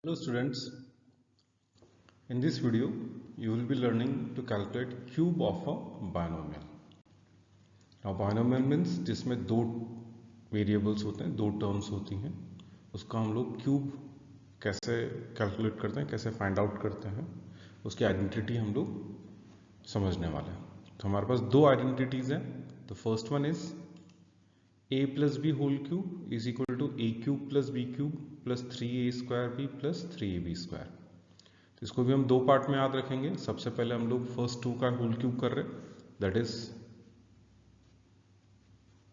Hello students, in this video you will be learning to calculate cube of a binomial. Now binomial means जिसमें दो variables होते हैं, दो terms होती हैं, उसका हम लोग क्यूब कैसे कैलकुलेट करते हैं, कैसे फाइंड आउट करते हैं, उसकी आइडेंटिटी हम लोग समझने वाले हैं। तो हमारे पास दो आइडेंटिटीज हैं। The first one is a plus B whole cube is equal to a cube plus b cube plus 3a square B plus 3ab square. तो इसको भी हम दो पार्ट में याद रखेंगे। सबसे पहले हम लोग फर्स्ट टू का होल क्यूब कर रहे हैं, that is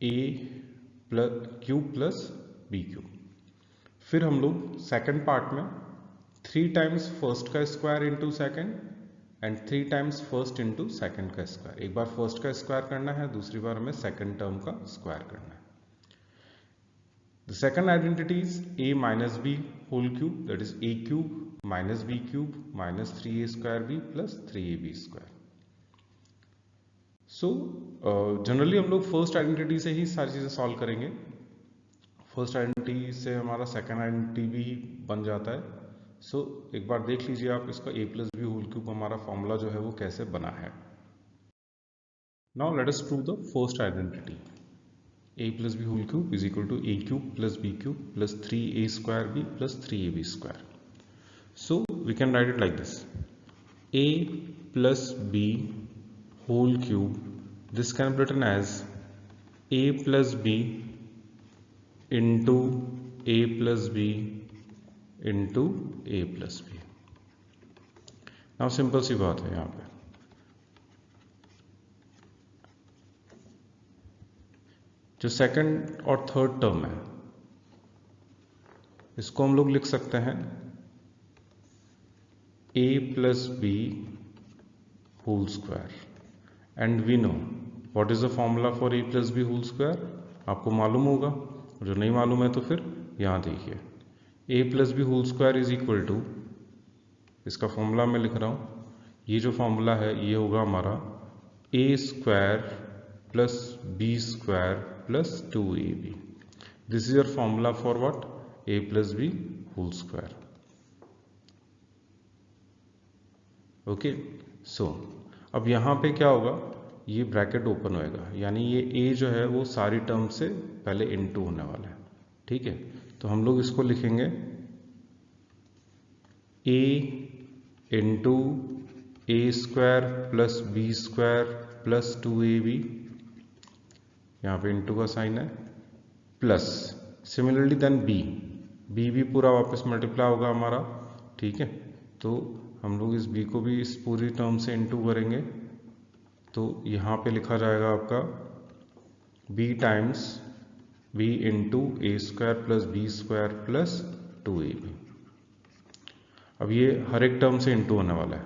a cube plus b cube. फिर हम लोग सेकंड पार्ट में 3 टाइम्स फर्स्ट का square into second and 3 times first into second का स्क्वायर। एक बार फर्स्ट का स्क्वायर करना है, दूसरी बार हमें सेकेंड टर्म का स्क्वायर करना है। The second identity is a minus b whole cube, that is a cube minus b cube minus 3a square b plus 3ab square. So generally हम लोग फर्स्ट आइडेंटिटी से ही सारी चीज़ें सॉल्व करेंगे। First identity से हमारा सेकंड आइडेंटिटी भी बन जाता है। सो एक बार देख लीजिए आप इसका a plus B whole cube हमारा फॉर्मूला जो है वो कैसे बना है। Now let us prove the first identity. a plus b whole cube is equal to a cube plus b cube plus 3a square b plus 3ab square. So we can write it like this: a plus b whole cube, this can be written as a plus b into a plus b into a plus b. Now simple सी बात है यहाँ पे। जो second और third term है इसको हम लोग लिख सकते हैं a plus B whole square and we know what is the formula for a plus B whole square. आपको मालूम होगा, जो नहीं मालूम है तो फिर यहाँ देखिए, a plus B whole square is equal to, इसका फॉर्मूला मैं लिख रहा हूँ, ये जो फॉर्मूला है ये होगा हमारा a square plus B square plus 2ab. This is your formula for what? a plus b whole square. Okay, so अब यहाँ पे क्या होगा, ये ब्रैकेट ओपन होएगा, यानी ये a जो है वो सारी टर्म से पहले इनटू होने वाला है। ठीक है, तो हम लोग इसको लिखेंगे a into a square plus B square plus 2ab, यहाँ पे इंटू का साइन है, प्लस सिमिलरली देन बी भी पूरा वापस मल्टीप्लाई होगा हमारा। ठीक है, तो हम लोग इस बी को भी इस पूरी टर्म से इंटू करेंगे, तो यहाँ पे लिखा जाएगा आपका B times B into A square plus B square plus 2ab। अब ये हर एक टर्म से इंटू होने वाला है,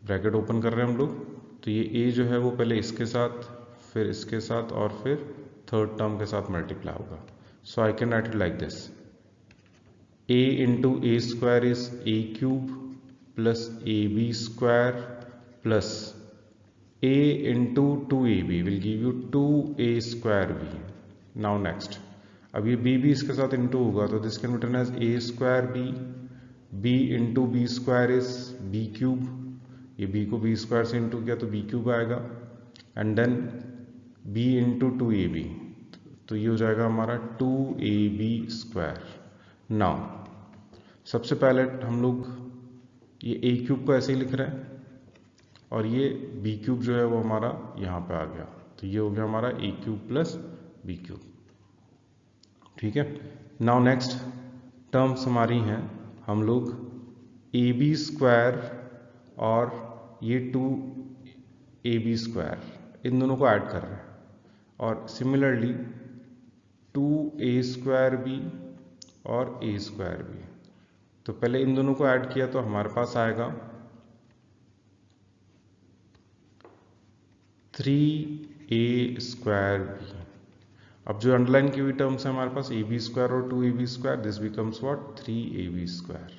ब्रैकेट ओपन कर रहे हैं हम लोग, तो ये ए जो है वो पहले इसके साथ, फिर इसके साथ और फिर थर्ड टर्म के साथ मल्टीप्लाई होगा। So I can write it like this: a into A square is a cube plus A B square plus a into 2ab will give you 2a square b. Now next, अब ये b भी इसके साथ into होगा, तो this can be written as a square b into B square is b cube, ये b को b square से इंटू किया तो b क्यूब आएगा, and then b into 2ab, तो ये हो जाएगा हमारा 2ab स्क्वायर। नाउ सबसे पहले हम लोग ये a क्यूब को ऐसे ही लिख रहे हैं और ये b क्यूब जो है वो हमारा यहाँ पे आ गया, तो ये हो गया हमारा a cube plus b cube. ठीक है, नाउ नेक्स्ट टर्म्स हमारी हैं, हम लोग ab स्क्वायर और ये 2ab स्क्वायर इन दोनों को ऐड कर रहे हैं, और सिमिलरली 2a स्क्वायर बी और a स्क्वायर बी। तो पहले इन दोनों को ऐड किया तो हमारे पास आएगा 3a स्क्वायर बी। अब जो अंडरलाइन की हुई टर्म्स है हमारे पास ab स्क्वायर और 2ab square, this becomes what, 3ab square.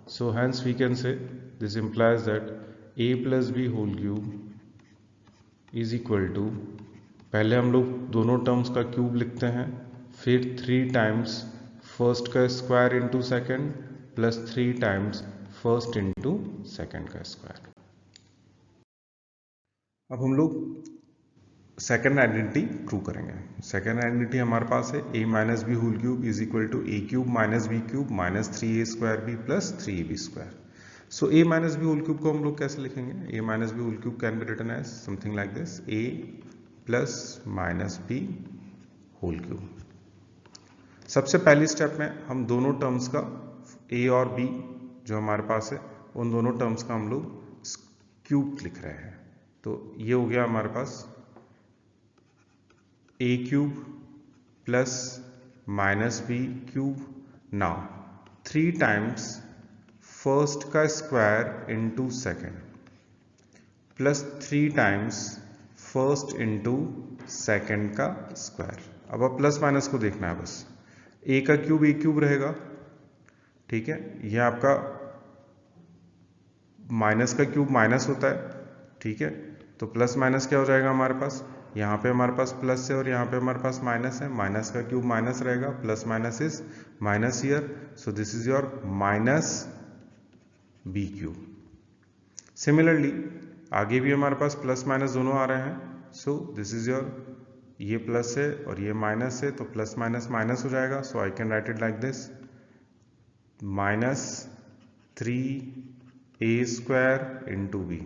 So hence we can say this implies that a plus B whole cube is equal to, पहले हम लोग दोनों टर्म्स का क्यूब लिखते हैं, फिर 3 टाइम्स फर्स्ट का square into second plus 3 times first into second का स्क्वायर। अब हम लोग सेकेंड आइडेंटिटी प्रूव करेंगे। सेकेंड आइडेंटिटी हमारे पास है a minus B whole cube is equal to a cube minus B cube minus 3a square B plus 3ab square. So a minus B whole cube को हम लोग कैसे लिखेंगे? a minus B whole cube can be written as something like this, a plus minus B whole cube. सबसे पहली step में हम दोनों टर्म्स का a और b जो हमारे पास है उन दोनों टर्म्स का हम लोग क्यूब लिख रहे हैं। तो ये हो गया हमारे पास a cube plus minus B cube. Now 3 times first का square into second plus 3 times first into second का स्क्वायर। अब प्लस माइनस को देखना है बस। a का क्यूब a क्यूब रहेगा, ठीक है। यह आपका माइनस का क्यूब माइनस होता है, ठीक है। तो प्लस माइनस क्या हो जाएगा हमारे पास? यहाँ पे हमारे पास प्लस है और यहाँ पे हमारे पास माइनस है। माइनस का क्यूब माइनस रहेगा, plus minus is minus here, so this is your minus B cube. Similarly आगे भी हमारे पास प्लस माइनस दोनों आ रहे हैं, सो दिस इज योर, ये प्लस है और ये माइनस है, तो प्लस माइनस माइनस हो जाएगा। So I can write it like this, minus 3a square into B.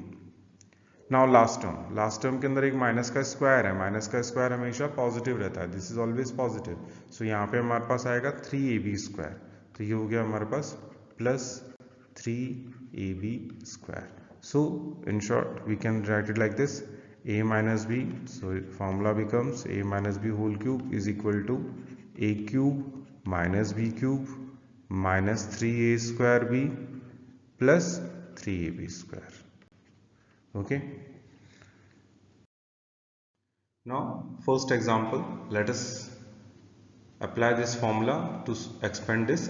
Now last term के अंदर एक माइनस का स्क्वायर है। माइनस का स्क्वायर हमेशा पॉजिटिव रहता है, दिस इज ऑलवेज पॉजिटिव। सो यहाँ पे हमारे पास आएगा 3ab स्क्वायर। तो ये हो गया हमारे पास plus 3ab square. So in short we can write it like this, a minus B, so formula becomes a minus B whole cube is equal to a cube minus B cube minus 3a square B plus 3ab square. Okay. Now first example, let us apply this formula to expand this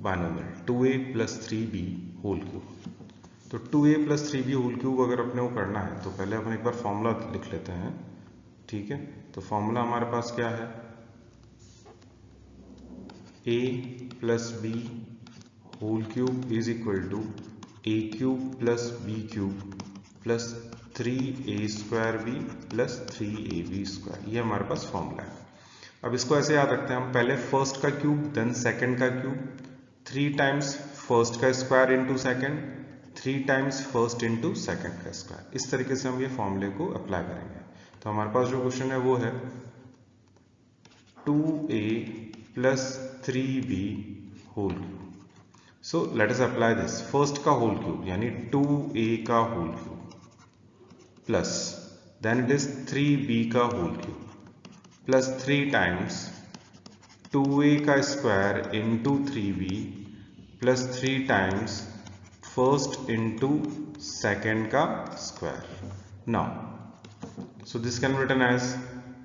binomial 2a plus 3b whole cube। तो 2a plus 3b whole cube अगर अपने को करना है तो पहले अपन एक बार formula लिख लेते हैं, ठीक है। तो फॉर्मूला हमारे पास क्या है? a plus b whole cube is equal to a cube plus b cube plus 3a square B plus 3ab square. ये हमारे पास फॉर्मूला है। अब इसको ऐसे याद रखते हैं हम, पहले फर्स्ट का क्यूब देन सेकंड का क्यूब, 3 टाइम्स फर्स्ट का square into second, 3 times first into second का स्क्वायर। इस तरीके से हम ये फॉर्मूले को अप्लाई करेंगे। तो हमारे पास जो क्वेश्चन है वो है 2a plus 3b whole cube. So let us apply this, first का होल क्यूब यानी 2a का whole cube plus then it is 3b का whole cube plus 3 times 2a का square into 3b plus 3 times first into second का square. Now so this can written as,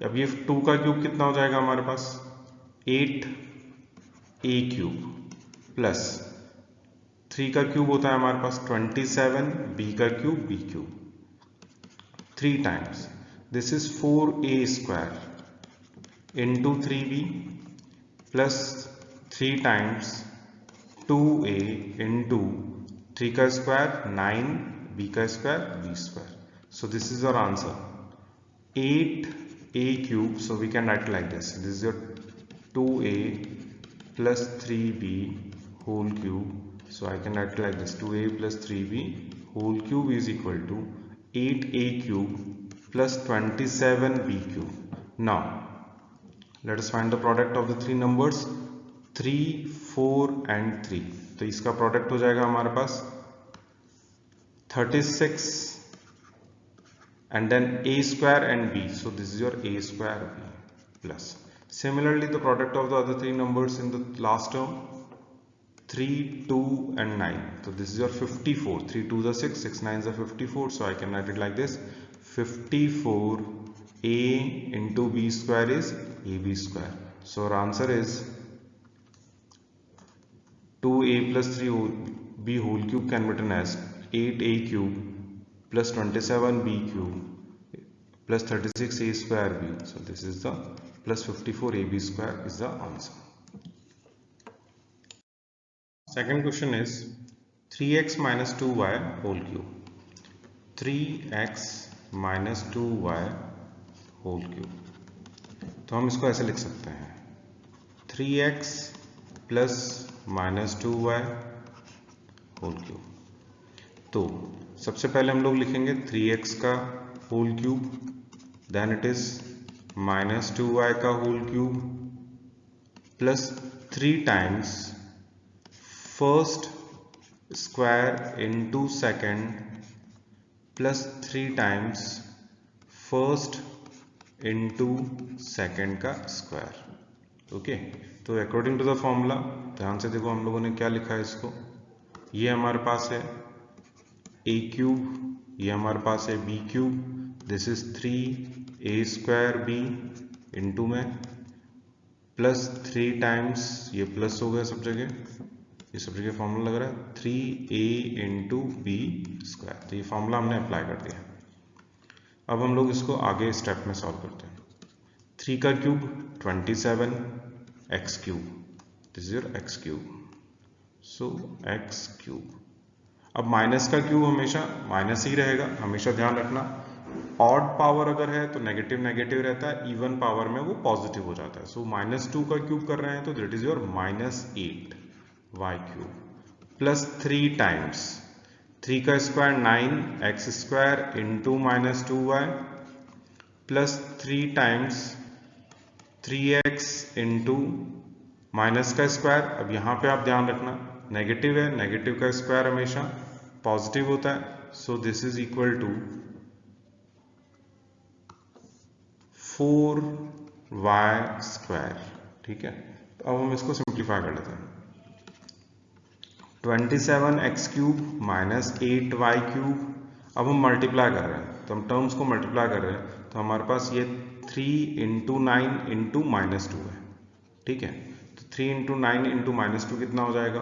अब ये 2 का cube कितना हो जाएगा हमारे पास? 8a क्यूब प्लस 3 का क्यूब होता है हमारे पास 27b का cube b cube 3 times, this is 4a square into 3b plus 3 times 2a into 3 का square 9b का square b square। So this is our answer 8a cube। So we can write like this, this is your 2a plus 3b whole cube। So I can write like this, 2a plus 3b whole cube is equal to 8a cube plus 27b cube। Now let us find the product of the three numbers 3, 4 and 3। तो इसका product हो जाएगा हमारे पास 36 and then a square and b, so this is your a square b plus, similarly the product of the other three numbers in the last term 3, 2 and 9, so this is your 54, 3 2 the 6, 6 9 the 54, so I can write it like this, 54 a into b square is ab square। So our answer is 2a plus 3b whole cube can be written as 8a cube plus 27b cube plus 36a square b, so this is the plus 54ab square is the answer। Second question is 3x minus 2y whole cube. 3x minus 2y whole cube. तो हम इसको ऐसे लिख सकते हैं 3x plus minus 2y whole cube. तो सबसे पहले हम लोग लिखेंगे 3x का whole cube, then it is minus 2y का whole cube plus 3 times first square into second plus 3 times first into second का स्क्वायर। ओके, तो अकॉर्डिंग टू द फॉर्मूला ध्यान से देखो हम लोगों ने क्या लिखा है इसको। ये हमारे पास है a क्यूब, ये हमारे पास है b cube, this is 3a square b into में प्लस 3 टाइम्स, ये प्लस हो गया सब जगह, ये सब जगह फॉर्मूला लग रहा है 3a इंटू बी स्क्वायर। तो ये फॉर्मूला हमने अप्लाई कर दिया। अब हम लोग इसको आगे स्टेप में सॉल्व करते हैं। 3 का cube 27 x cube, this is your x cube, so x cube. अब माइनस का क्यूब हमेशा माइनस ही रहेगा, हमेशा ध्यान रखना। ऑड पावर अगर है तो नेगेटिव नेगेटिव रहता है, इवन पावर में वो पॉजिटिव हो जाता है। सो -2 का क्यूब कर रहे हैं तो that is your -8 y cube plus 3 times 3 का square 9 x square into -2y plus 3 times 3x into minus का स्क्वायर। अब यहाँ पे आप ध्यान रखना नेगेटिव है, नेगेटिव का स्क्वायर हमेशा पॉजिटिव होता है। So this is equal to 4y square. ठीक है, तो अब हम इसको सिंप्लीफाई कर लेते हैं। 27x cube minus 8y cube. अब हम मल्टीप्लाई कर रहे हैं तो हम टर्म्स को मल्टीप्लाई कर रहे हैं तो हमारे पास ये 3 इंटू 9 इंटू -2 है। ठीक है, तो 3 इंटू 9 इंटू -2 कितना हो जाएगा?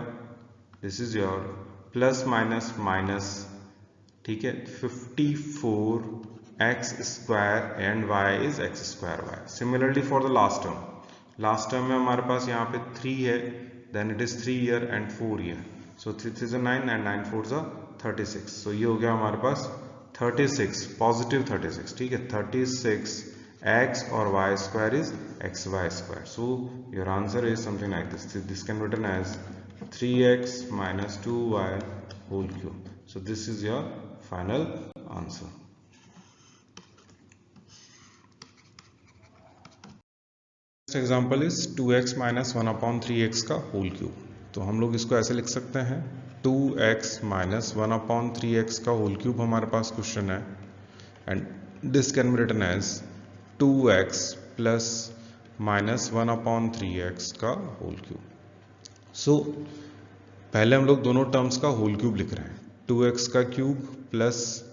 This is your plus minus minus, ठीक है, 54x square and y is x square y। Similarly for the last term में हमारे पास यहाँ पे 3 है, then it is 3 year and 4 year. So 3 3 9 and 9 4 36। So ये हो गया हमारे पास 36 पॉजिटिव 36। ठीक है, 36 x और y square is xy square. So your answer is something like this. This can be written as 3x minus 2y whole cube. So this is your final answer. Next example is 2x minus 1 upon 3x का whole cube. तो हम लोग इसको ऐसे लिख सकते हैं 2x minus 1 upon 3x का whole cube हमारे पास क्वेश्चन है, and this can be written as 2x plus minus 1 upon 3x का whole cube. सो पहले हम लोग दोनों टर्म्स का होल क्यूब लिख रहे हैं। 2x का cube plus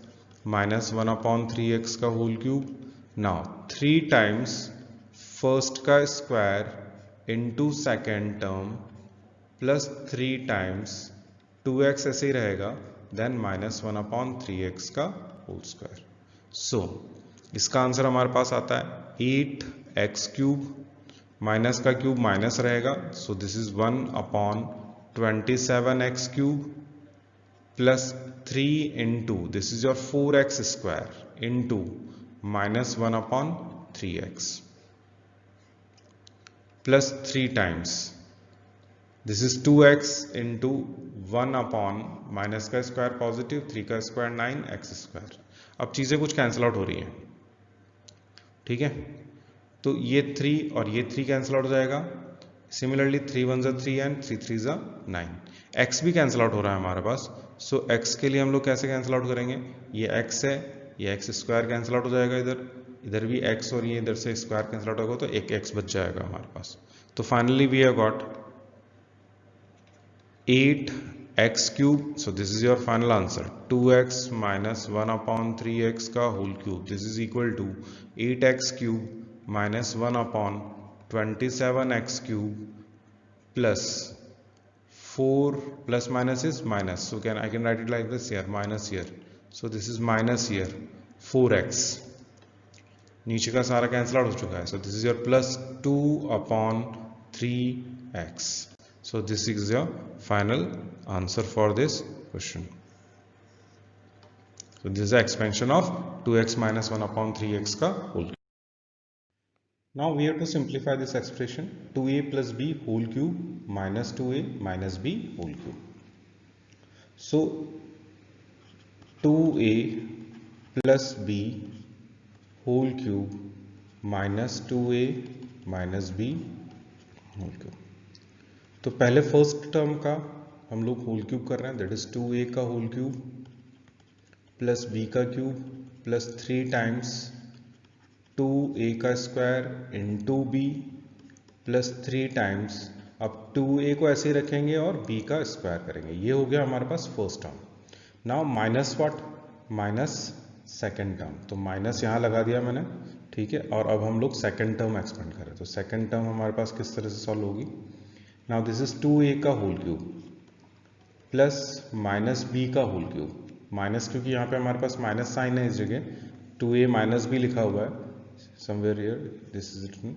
minus 1 upon 3x का whole cube. Now 3 times first का square into second term plus 3 times 2x ऐसे ही रहेगा, देन माइनस 1 अपॉन 3x का होल स्क्वायर। सो इसका आंसर हमारे पास आता है 8x क्यूब, माइनस का क्यूब माइनस रहेगा, सो this is 1 upon 27x cube plus 3 into this is your 4x square into minus 1 upon 3x plus 3 times this is 2x into 1 upon minus का square positive, 3 का square 9x square. अब चीजें कुछ cancel out हो रही हैं। ठीक है, तो ये 3 और ये 3 कैंसिल आउट हो जाएगा। Similarly 3 1 3 and 3 3 9। x भी कैंसिल आउट हो रहा है हमारे पास। सो x के लिए हम लोग कैसे कैंसिल आउट करेंगे? ये x है, ये x स्क्वायर कैंसिल आउट हो जाएगा, इधर भी x और ये इधर से स्क्वायर कैंसिल आउट होगा तो एक x बच जाएगा हमारे पास। तो finally we have got 8x cube. So this is your final answer 2x minus 1 upon 3x का whole cube. This is equal to 8x cube minus 1 upon 27x cube plus 4 plus minus is minus, so I can write it like this here, minus here, so this is minus here 4x, नीचे का सारा cancel out हो चुका है, so this is your plus 2 upon 3x, So this is your final answer for this question. So this is the expansion of 2x minus 1 upon 3x का whole. Now we have to simplify this expression. 2a plus b whole cube minus 2a minus b whole cube. So 2a plus b whole cube minus 2a minus b whole cube. तो पहले first term का हम लोग whole cube कर रहे हैं, that is 2a का whole cube plus b का क्यूब प्लस 3 टाइम्स 2a का square into b plus 3 times, अब 2a को ऐसे ही रखेंगे और b का स्क्वायर करेंगे. ये हो गया हमारे पास first term. Now minus what, minus second term, तो माइनस यहाँ लगा दिया मैंने, ठीक है. और अब हम लोग सेकेंड टर्म एक्सपेंड करें, तो सेकेंड टर्म हमारे पास किस तरह से सॉल्व होगी. नाउ दिस इज 2a का whole cube plus minus b का होल क्यूब. माइनस क्योंकि यहाँ पे हमारे पास माइनस साइन है इस जगह, 2a माइनस b लिखा हुआ है somewhere here, this is written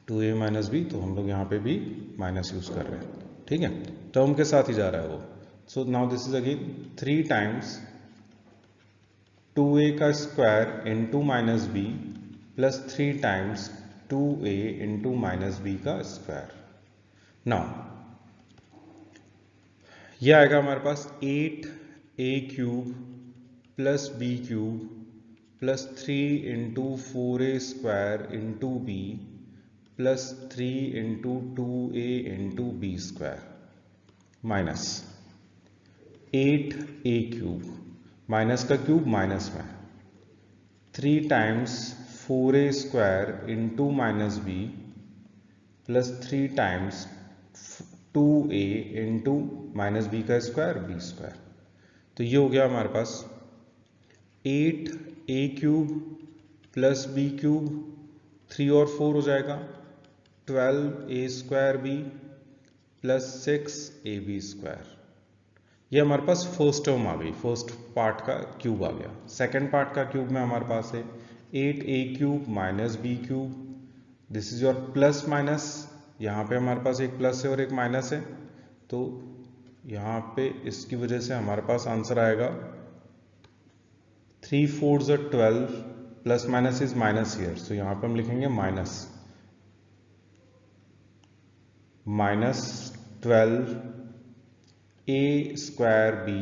2a minus b, तो हम लोग यहाँ पे भी माइनस यूज कर रहे हैं, ठीक है. टर्म के साथ ही जा रहा है वो. So now this is again 3 times 2a का square into minus b plus 3 times 2a into minus b का स्क्वायर. नाउ ये आएगा हमारे पास 8a cube plus b cube plus 3 into 4a square into b plus 3 into 2a into b square minus 8a cube, minus का cube minus में, 3 times 4a square into minus b plus 3 times 2a into minus b का square b square. तो ये हो गया हमारे पास 8a cube plus b cube, 3 और 4 हो जाएगा 12a square b plus 6ab square. ये हमारे पास फर्स्ट टर्म आ गई, फर्स्ट पार्ट का क्यूब आ गया. सेकेंड पार्ट का क्यूब में हमारे पास है 8a cube minus b cube, this is your plus minus, यहाँ पे हमारे पास एक प्लस है और एक माइनस है, तो यहाँ पे इसकी वजह से हमारे पास आंसर आएगा 3 4s are 12, plus minus is minus here, so यहाँ पे हम लिखेंगे minus 12 a square b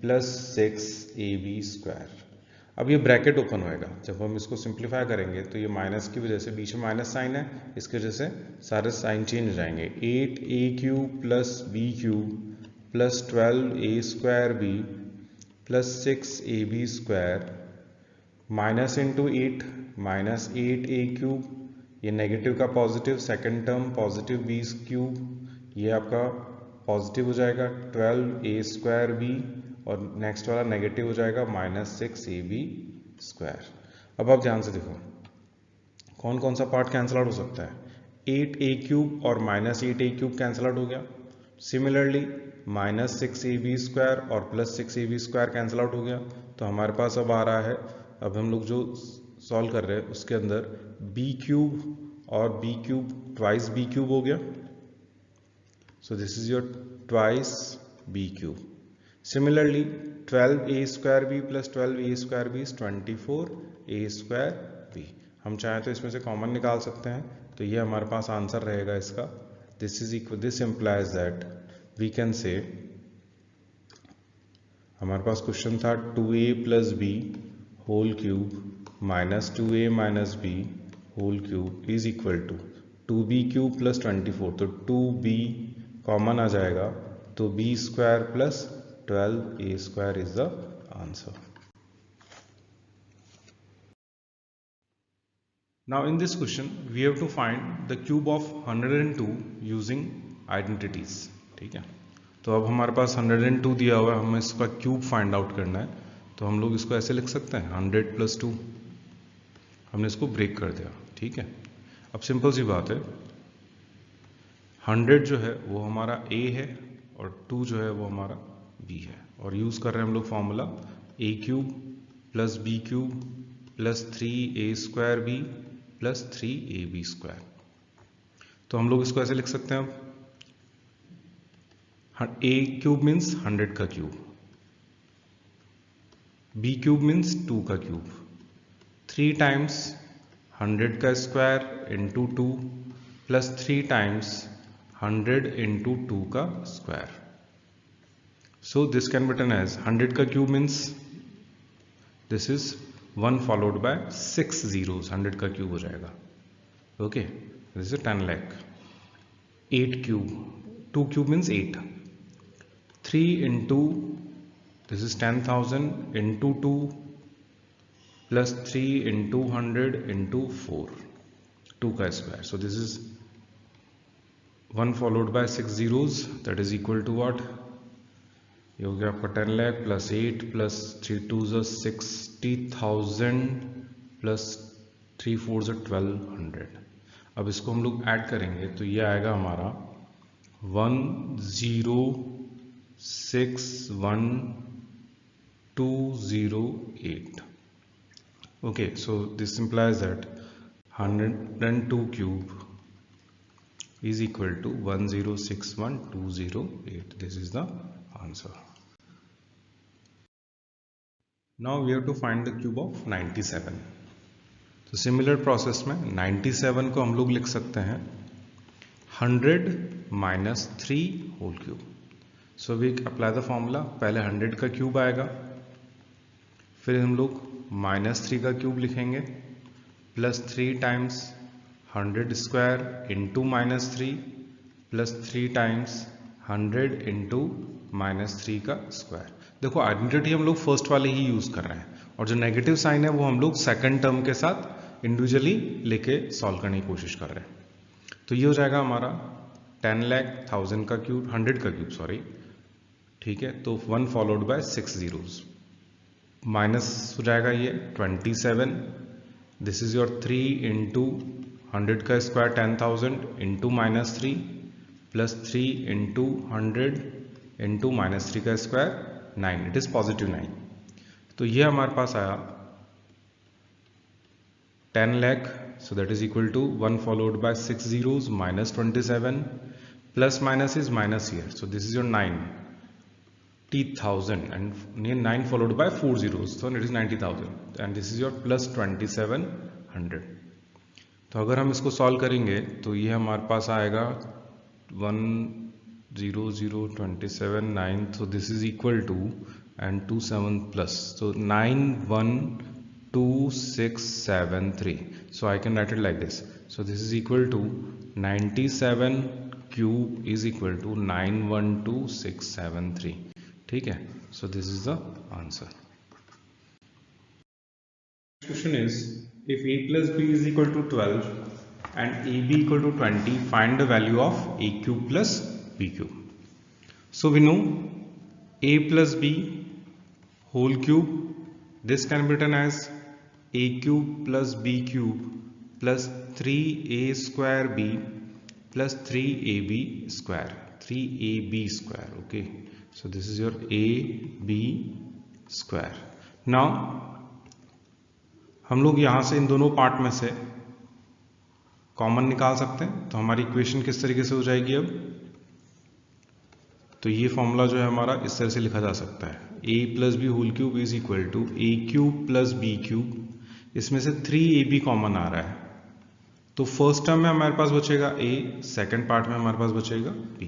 plus 6ab square. अब ये ब्रैकेट ओपन होएगा, जब हम इसको सिंप्लीफाई करेंगे तो ये माइनस की वजह से, बीच में माइनस साइन है, इसकी वजह से सारे साइन चेंज हो जाएंगे. 8a cube plus b cube plus 12a square b plus 6ab square minus into 8 minus 8a cube, ये नेगेटिव का positive, second term positive b cube, ये आपका पॉजिटिव हो जाएगा 12a स्क्वायर b, और नेक्स्ट वाला नेगेटिव हो जाएगा माइनस 6ab स्क्वायर. अब आप ध्यान से देखो कौन कौन सा पार्ट कैंसिल आउट हो सकता है. 8a क्यूब और minus 8a cube cancel out हो गया. सिमिलरली माइनस 6ab स्क्वायर और plus 6ab square cancel out हो गया. तो हमारे पास अब आ रहा है, अब हम लोग जो सॉल्व कर रहे हैं उसके अंदर b क्यूब और b cube twice b cube हो गया. सो this is your twice b cube. Similarly 12a square b plus 12a square b is 24a square b. हम चाहें तो इसमें से कॉमन निकाल सकते हैं, तो ये हमारे पास आंसर रहेगा इसका. This is equal, this implies that we can say, हमारे पास क्वेश्चन था 2a plus b whole cube minus 2a minus b whole cube is equal to 2b cube plus 24, तो 2b कॉमन आ जाएगा, तो b square plus 12a square is the answer. Now in this question we have to find the cube of 102 using identities. ठीक है, तो अब हमारे पास 102 दिया हुआ है, हमें इसका क्यूब फाइंड आउट करना है. तो हम लोग इसको ऐसे लिख सकते हैं 100 प्लस 2, हमने इसको ब्रेक कर दिया. ठीक है, अब सिंपल सी बात है, 100 जो है वो हमारा a है और 2 जो है वो हमारा b है, और यूज कर रहे हैं हम लोग formula a cube plus b cube plus 3a square b plus 3ab square. तो हम लोग इसको ऐसे लिख सकते हैं, a क्यूब मीन्स 100 का क्यूब, b क्यूब मीन्स 2 का क्यूब, 3 टाइम्स 100 का square into 2 plus 3 times 100 into 2 का square. So this can be written as 100 का cube means this is 1 followed by 6 zeros. 100 का क्यूब हो जाएगा. Okay, this is 10 lakh. 8 cube, 2 cube means 8. 3 into this is 10,000 into 2 plus 3 into 100 into 4. 2 का square. So this is 1 followed by 6 zeros. That is equal to what? ये हो गया आपका 10 lakh plus 8 plus 3 2 60,000 plus 3 4 1200. अब इसको हम लोग ऐड करेंगे तो ये आएगा हमारा 1061208. Okay, so this implies that 102 cube is equal to 1061208. This is the answer. Now we have to find the cube of 97. तो सिमिलर प्रोसेस में 97 को हम लोग लिख सकते हैं 100 minus 3 whole cube. So we apply the formula. पहले 100 का क्यूब आएगा, फिर हम लोग माइनस 3 का क्यूब लिखेंगे plus 3 times 100 square into minus 3 plus 3 times 100 into minus 3 का स्क्वायर. देखो आइडेंटिटी हम लोग फर्स्ट वाले ही यूज कर रहे हैं और जो नेगेटिव साइन है वो हम लोग सेकंड टर्म के साथ इंडिविजुअली लेके सॉल्व करने की कोशिश कर रहे हैं. तो ये हो जाएगा हमारा 10 लाख 1000 का क्यूब, 100 का क्यूब सॉरी, ठीक है. तो 1 फॉलोड बाय 6 जीरोस, माइनस हो जाएगा ये 27. दिस इज योर 3 इंटू 100 का square 10,000 into minus 3 plus 3 into 100 into minus 3 का स्क्वायर 9. It is positive 9. तो ये हमारे पास आया 10 lakh. So that is equal to 1 followed by 6 zeros minus 27 plus minus is minus here. So this is your 90,000 and 9 followed by 4 zeros, so it is 90,000 and this is your plus 2700. तो अगर हम इसको solve करेंगे तो ये हमारे पास आएगा 100,27,9. so this is equal to and 27 plus, so 912673. so I can write it like this. So this is equal to 97 cube is equal to 912673. ठीक है. so this is the answer. Question is, if a plus b is equal to 12 and ab equal to 20, find the value of a cube plus b cube. So we know a plus b whole cube, this can be written as a cube plus b cube plus 3a square b plus 3ab square, 3ab square. Okay, so this is your ab square. Now हम लोग यहाँ से इन दोनों part में से common निकाल सकते हैं. तो हमारी इक्वेशन किस तरीके से हो जाएगी अब, तो ये फॉर्मूला जो है हमारा इस तरह से लिखा जा सकता है. a plus B whole cube is equal to a cube plus b cube. इसमें से 3ab कॉमन आ रहा है, तो फर्स्ट टर्म में हमारे पास बचेगा a, सेकंड पार्ट में हमारे पास बचेगा b.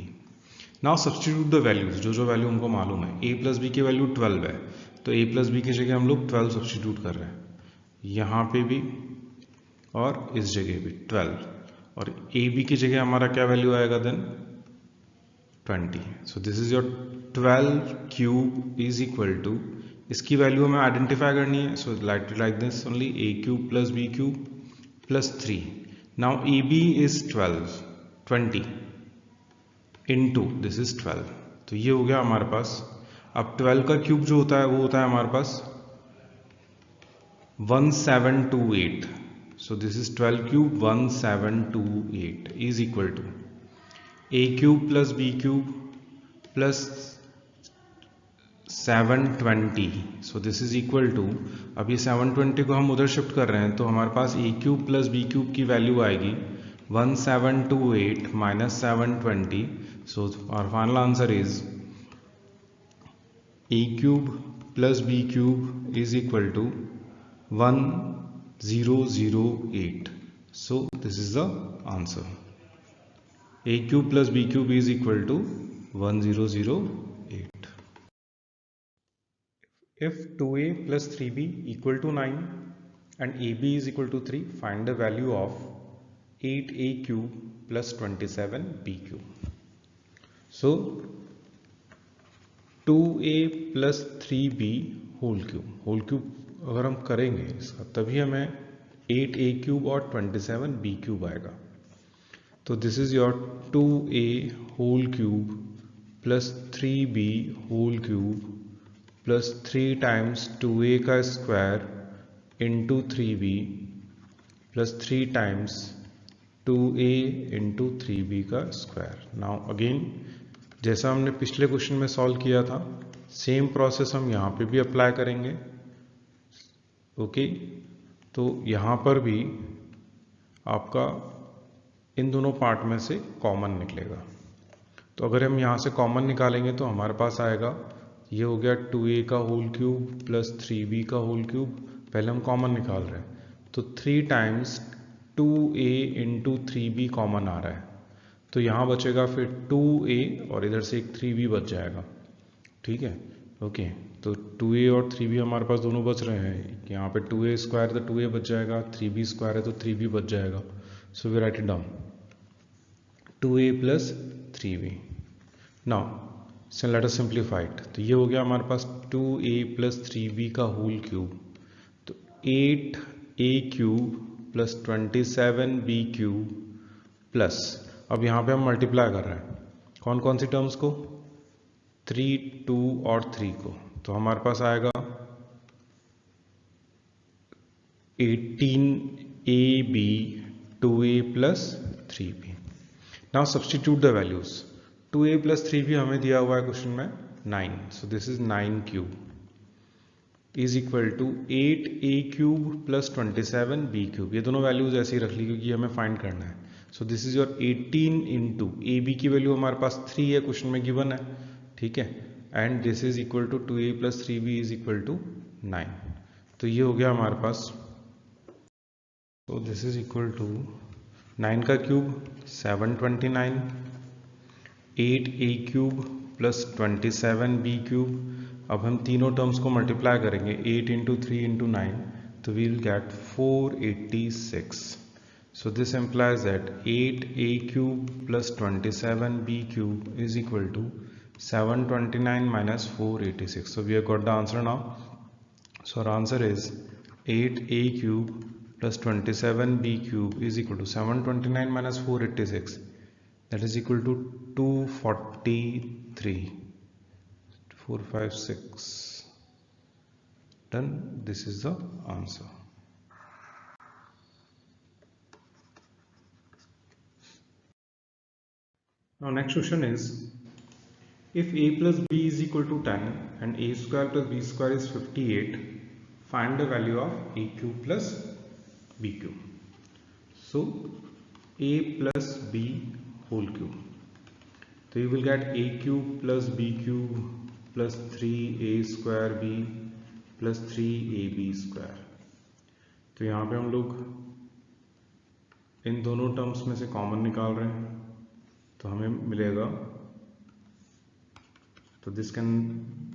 Now substitute the values, जो वैल्यू हमको मालूम है. a प्लस बी की वैल्यू 12 है, तो a प्लस बी की जगह हम लोग 12 सब्स्टिट्यूट कर रहे हैं, यहाँ पे भी और इस जगह भी 12, और ए बी की जगह हमारा क्या वैल्यू आएगा then 20. So this is your 12 cube is equal to, इसकी वैल्यू हमें आइडेंटिफाई करनी है. So like this only a cube plus b cube plus 3. Now a b is 20 into this is 12. तो ये हो गया हमारे पास. अब 12 का क्यूब जो होता है वो होता है हमारे पास 1728. So this is 12 cube 1728 is equal to a cube plus b cube plus 720. So this is equal to, अब ये 720 को हम उधर शिफ्ट कर रहे हैं तो हमारे पास a cube plus b cube की वैल्यू आएगी 1728 minus 720. So our final answer is a cube plus b cube is equal to 1008. So this is the answer. A cube plus b cube is equal to 1008. If 2a plus 3b equal to 9 and ab is equal to 3, find the value of 8a cube plus 27b cube. So 2a plus 3b whole cube अगर हम करेंगे इसका, तभी हमें 8a cube और 27b cube आएगा. तो this is your 2a whole cube plus 3b whole cube plus 3 times 2a का square into 3b plus 3 times 2a into 3b का स्क्वायर. नाउ अगेन जैसा हमने पिछले क्वेश्चन में सॉल्व किया था, सेम प्रोसेस हम यहाँ पे भी अप्लाई करेंगे. ओके, तो यहाँ पर भी आपका इन दोनों पार्ट में से कॉमन निकलेगा. तो अगर हम यहाँ से कॉमन निकालेंगे तो हमारे पास आएगा, ये हो गया 2a का होल क्यूब प्लस 3b का होल क्यूब. पहले हम कॉमन निकाल रहे हैं, तो 3 times 2a into 3b common आ रहा है, तो यहाँ बचेगा फिर 2a और इधर से एक 3b बच जाएगा. ठीक है, ओके. तो 2a और 3b हमारे पास दोनों बच रहे हैं. यहाँ पे 2a स्क्वायर तो 2a बच जाएगा, 3b स्क्वायर है तो 3b बच जाएगा. So we write it down 2a plus 3b. Now let us simplify it. तो ये हो गया हमारे पास 2a प्लस 3b का होल क्यूब. तो 8a cube plus 27b cube plus, अब यहाँ पे हम मल्टीप्लाई कर रहे हैं कौन कौन सी टर्म्स को, 3, 2 और 3 को. तो हमारे पास आएगा 18ab 2a plus 3b. Now substitute the values. 2a plus 3b हमें दिया हुआ है क्वेश्चन में 9. So this is 9 cube is equal to 8a cube plus 27b cube. ये दोनों वैल्यूज ऐसे ही रख ली क्योंकि हमें फाइंड करना है. So this is your 18 into a b की वैल्यू हमारे पास 3 है, क्वेश्चन में गिवन है. ठीक है, and this is equal to 2a plus 3b is equal to 9. तो ये हो गया हमारे पास. तो दिस इज इक्वल टू 9 का cube 729, 8a cube plus 27b cube. अब हम तीनों टर्म्स को मल्टीप्लाई करेंगे, 8 इंटू 3 इंटू 9, तो we will get 486. So this implies that 8a cube plus 27b cube is equal to 729 minus 486. So we have got the answer now. So our answer is 8a cube plus 27b cube is equal to 729 minus 486. That is equal to 243. 456. Done. This is the answer. Now next question is, if a plus b is equal to 10 and a square plus b square is 58, find the value of a cube plus b cube. So a plus b whole cube. So you will get a cube plus b cube plus 3a square b plus 3ab square. तो यहाँ पे हम लोग इन दोनों terms में से common निकाल रहे हैं, तो हमें मिलेगा, तो this can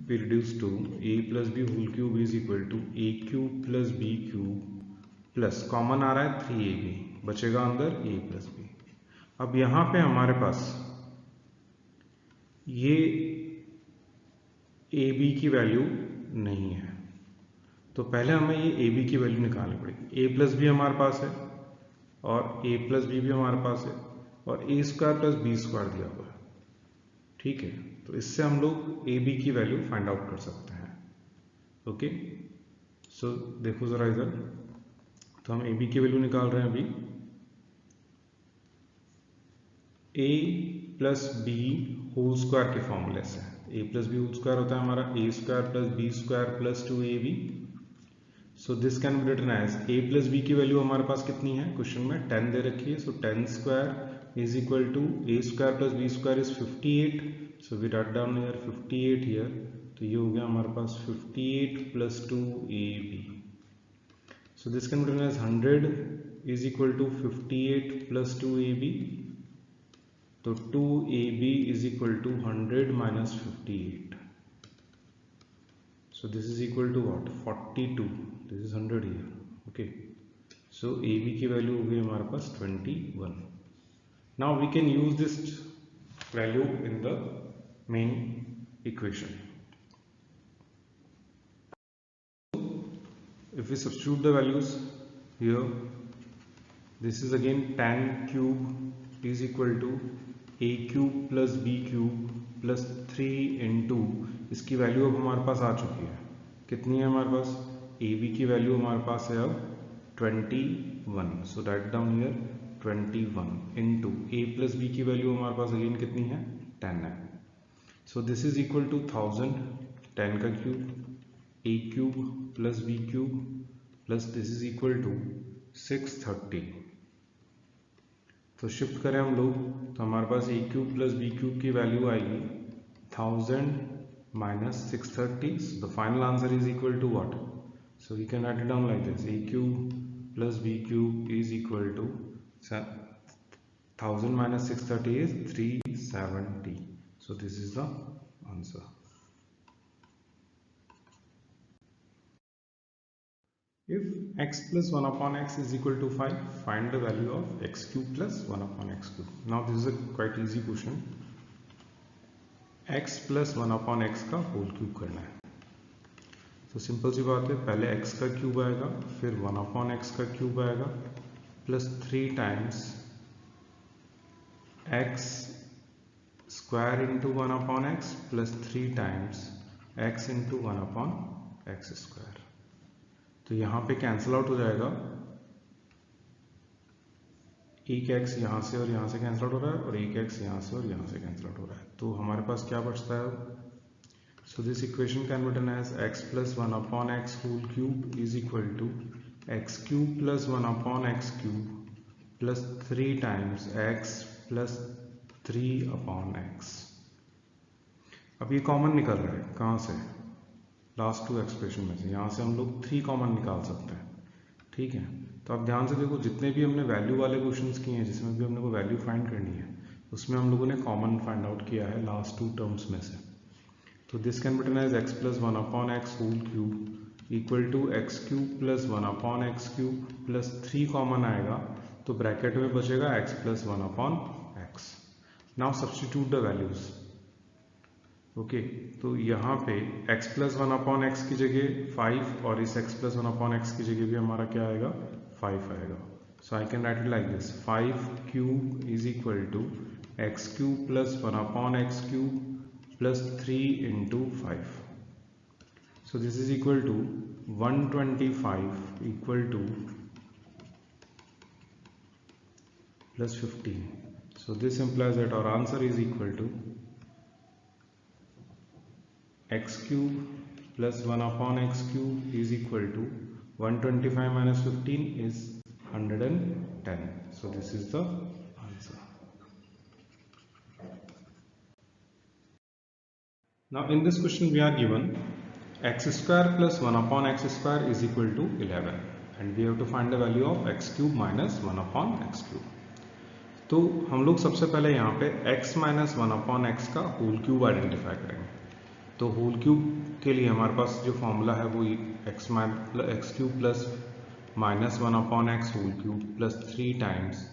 be reduce to a plus B whole cube is equal to a cube plus b cube plus common आ रहा है 3ab, बचेगा अंदर a प्लस b. अब यहाँ पे हमारे पास ये ab की वैल्यू नहीं है, तो पहले हमें ये ab की वैल्यू निकालनी पड़ेगी. a प्लस बी हमारे पास है और a प्लस बी भी हमारे पास है और a square plus B square दिया हुआ है. ठीक है, तो इससे हम लोग ए बी की वैल्यू फाइंड आउट कर सकते हैं. ओके, सो देखो जरा इधर, तो हम ए बी की वैल्यू निकाल रहे हैं अभी. A plus B whole square के फॉर्मूले से, A plus B whole square होता है हमारा A square plus B square plus 2ab. So this can be written as A plus B की वैल्यू हमारे पास कितनी है, क्वेश्चन में 10 दे रखी है, सो 10 square is equal to a square plus b square is 58. So we write down here 58 here. तो ये हो गया हमारे पास 58 plus 2ab. So this can be written as 100 is equal to 58 plus 2ab. तो 2ab is equal to 100 minus 58. So this is equal to what? 42. This is 100 here. Okay. So ab की value हो गई हमारे पास 21. Now we can use this value in the main equation. If we substitute the values here, this is again tan cube is equal to a cube plus b cube plus 3 into, इसकी value अब हमारे पास आ चुकी है. कितनी है हमारे पास? ab की value हमारे पास है अब 21. So write down here 21 into a plus b की वैल्यू हमारे पास अगेन कितनी है? 10 है. So this is equal to 1000 10 का cube a cube plus b cube plus this is equal to 630. तो शिफ्ट करें हम लोग तो हमारे पास a cube plus b cube की वैल्यू आएगी 1000 minus 630. So the final answer is equal to what? So we can write it down like this: a cube plus b cube is equal to 1000 minus 630 is 370. So this is the answer. If x plus 1 upon x is equal to 5, find the value of x cube plus 1 upon x cube. Now this is a quite easy question. x plus 1 upon x का whole cube करना है. तो simple सी बात है, पहले x का cube आएगा, फिर 1 अपॉन x का क्यूब आएगा, plus 3 times x square into 1 upon x plus 3 times x into 1 upon x square. तो यहाँ पे कैंसिल आउट हो जाएगा. एक x यहाँ से और यहाँ से कैंसिल आउट हो रहा है और एक x यहाँ से और यहाँ से कैंसिल आउट हो रहा है. तो हमारे पास क्या बचता है? So this equation can be written as x plus 1 upon x whole cube is equal to x cube plus 1 upon x cube plus 3 times x plus 3 upon x. अब ये कॉमन निकल रहा है कहाँ से? लास्ट टू एक्सप्रेशन में से. यहाँ से हम लोग 3 कॉमन निकाल सकते हैं. ठीक है, तो आप ध्यान से देखो, जितने भी हमने वैल्यू वाले क्वेश्चंस किए हैं जिसमें भी हमने को वैल्यू फाइंड करनी है, उसमें हम लोगों ने कॉमन फाइंड आउट किया है लास्ट 2 टर्म्स में से. तो this can be written as x plus 1 upon x whole cube equal to x cube plus 1 upon x cube plus 3 common आएगा तो ब्रैकेट में बचेगा x plus 1 upon x. Now substitute the values. Okay, तो यहाँ पे x plus 1 upon x की जगह 5 और इस x प्लस 1 अपॉन x की जगह भी हमारा क्या आएगा? 5 आएगा. So I can write it like this: 5 cube is equal to x cube plus 1 upon x cube plus 3 into 5. So this is equal to 125 equal to plus 15. So this implies that our answer is equal to x cube plus 1 upon x cube is equal to 125 minus 15 is 110. So this is the answer. Now in this question we are given x square plus 1 upon x square is equal to 11 and we have to find the value of x cube minus 1 upon x cube. तो हम लोग सबसे पहले यहाँ पे x minus 1 upon x का whole cube identify करेंगे. तो होल क्यूब के लिए हमारे पास जो फॉर्मूला है वो x cube plus minus 1 upon x whole cube plus 3 times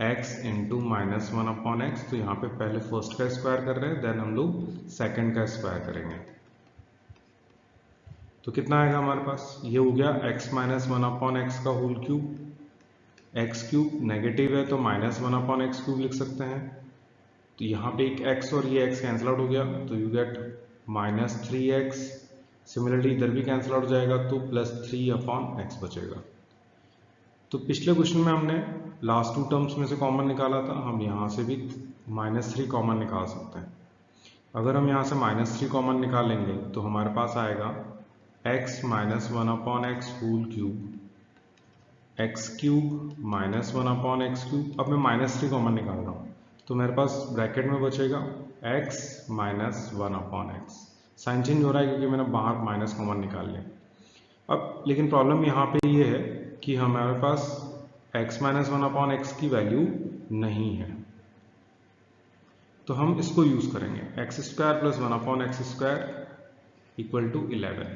x into minus 1 upon x. तो यहाँ पे पहले फर्स्ट का स्क्वायर कर रहे हैं, देन हम लोग सेकंड का स्क्वायर करेंगे. तो कितना आएगा हमारे पास? ये हो गया x माइनस 1 अपॉन x का whole cube. x cube negative है तो माइनस 1 अपॉन x क्यूब लिख सकते हैं. तो यहाँ पे एक x और ये x कैंसिल आउट हो गया तो you get minus 3x. Similarly इधर भी कैंसिल आउट हो जाएगा तो प्लस 3 अपॉन x बचेगा. तो पिछले क्वेश्चन में हमने लास्ट 2 टर्म्स में से कॉमन निकाला था, हम यहाँ से भी -3 कॉमन निकाल सकते हैं. अगर हम यहाँ से -3 कॉमन निकालेंगे तो हमारे पास आएगा x minus 1 upon x whole cube x cube minus 1 upon x cube. अब मैं -3 कॉमन निकाल रहा हूँ तो मेरे पास ब्रैकेट में बचेगा x minus 1 upon x. Sign change हो रहा है क्योंकि मैंने बाहर माइनस कॉमन निकाल लिया। अब लेकिन प्रॉब्लम यहाँ पे ये है कि हमारे पास x माइनस 1 अपॉन एक्स की वैल्यू नहीं है, तो हम इसको यूज करेंगे x square plus 1 upon x square equal to 11।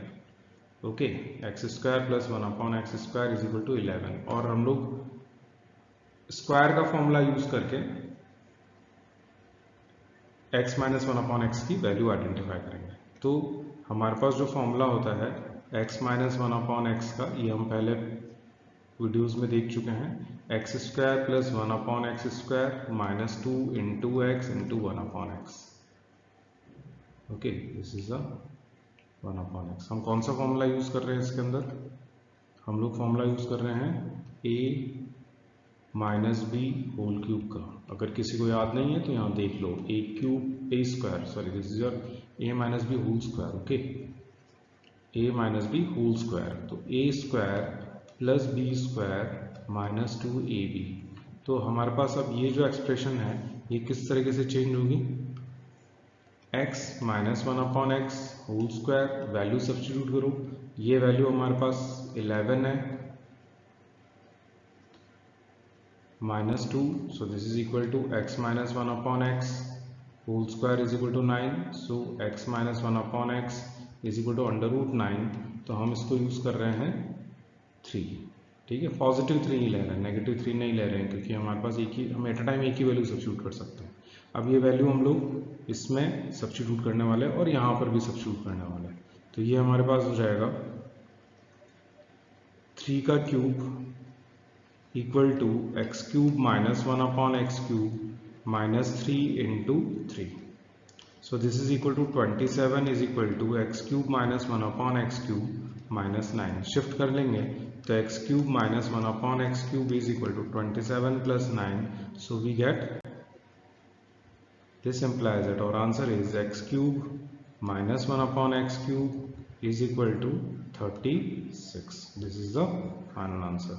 Okay, x square plus 1 upon x square is equal to 11। और हम लोग स्क्वायर का फॉर्मूला यूज करके x माइनस 1 अपॉन एक्स की वैल्यू आइडेंटिफाई करेंगे। तो हमारे पास जो फॉर्मूला होता है x माइनस 1 अपॉन एक्स का, ये हम पहले वीडियोस में देख चुके हैं, x square plus 1 upon x square minus 2 into x into 1 upon x. Okay, this is the 1 upon x. हम कौन सा फॉर्मूला यूज कर रहे हैं इसके अंदर? हम लोग फॉर्मूला यूज कर रहे हैं a minus B whole cube का। अगर किसी को याद नहीं है तो यहाँ देख लो, A cube A square, sorry this is your A minus B whole square. Okay, A minus B whole square, तो A square plus B square minus 2ab। तो हमारे पास अब ये जो एक्सप्रेशन है ये किस तरीके से चेंज होगी? x minus 1 upon x whole square, value substitute करो, ये वैल्यू हमारे पास 11 है minus 2, so this is equal to x minus 1 upon x whole square is equal to 9, so x minus 1 upon x is equal to under root 9। तो हम इसको use कर रहे हैं 3, ठीक है, पॉजिटिव 3 ही ले रहे हैं, नेगेटिव 3 नहीं ले रहे हैं, क्योंकि हमारे पास एक ही, हम एट अ टाइम एक ही वैल्यू सब्स्टिट्यूट कर सकते हैं। अब ये वैल्यू हम लोग इसमें सब्स्टिट्यूट करने वाले हैं और यहाँ पर भी सब्स्टिट्यूट करने वाले हैं। तो ये हमारे पास हो जाएगा 3 का cube equal to x cube minus 1 upon x cube minus 3 into 3। So this is equal to 27 is equal to x cube minus 1 upon x cube minus 9। Shift कर लेंगे तो x cube minus 1 upon x cube is equal to 27 plus 9। So we get, this implies that our answer is x cube minus 1 upon x cube is equal to 36. This is the final answer.